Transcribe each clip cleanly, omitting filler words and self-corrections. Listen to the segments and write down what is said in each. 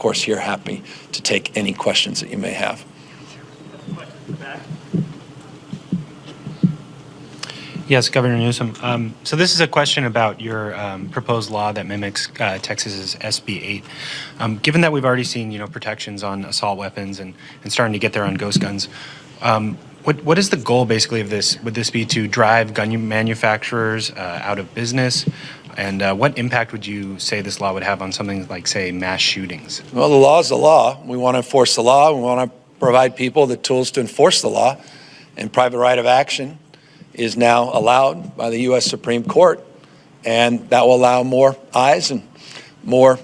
course, here happy to take any questions that you may have. Yes, Governor Newsom. So this is a question about your proposed law that mimics Texas's SB 8. Given that we've already seen, protections on assault weapons and starting to get there on ghost guns, what is the goal basically of this? Would this be to drive gun manufacturers out of business? And what impact would you say this law would have on something like, say, mass shootings? Well, the law is the law. We want to enforce the law. We want to provide people the tools to enforce the law. And private right of action is now allowed by the U.S. Supreme Court. And that will allow more eyes and more,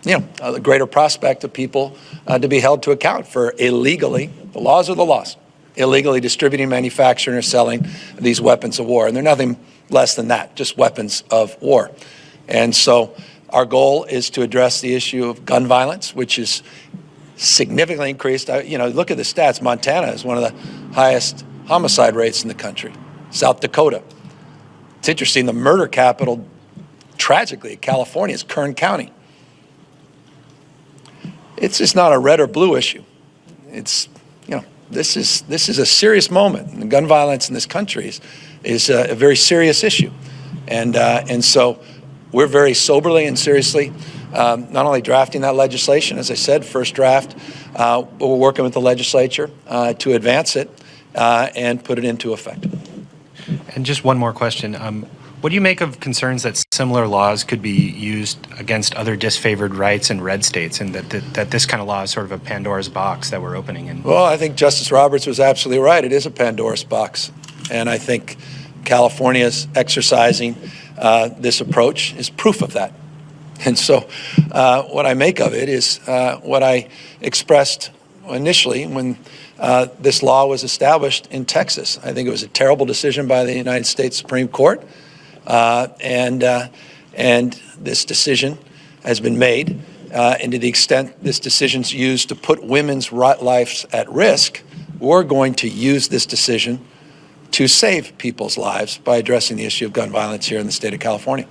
a greater prospect of people to be held to account for illegally, the laws are the laws, illegally distributing, manufacturing, or selling these weapons of war. And they're nothing less than that, just weapons of war. And so our goal is to address the issue of gun violence, which is significantly increased. Look at the stats. Montana is one of the highest homicide rates in the country. South Dakota. It's interesting, the murder capital, tragically, California is Kern County. It's just not a red or blue issue. It's, this is a serious moment. And gun violence in this country is a very serious issue. And so we're very soberly and seriously not only drafting that legislation, as I said, first draft, but we're working with the legislature to advance it and put it into effect. And just one more question. What do you make of concerns that similar laws could be used against other disfavored rights in red states, and that this kind of law is sort of a Pandora's box that we're opening in? Well, I think Justice Roberts was absolutely right. It is a Pandora's box. And I think California's exercising this approach is proof of that. And so what I make of it is what I expressed initially when this law was established in Texas. I think it was a terrible decision by the United States Supreme Court. And this decision has been made. And to the extent this decision's used to put women's lives at risk, we're going to use this decision to save people's lives by addressing the issue of gun violence here in the state of California.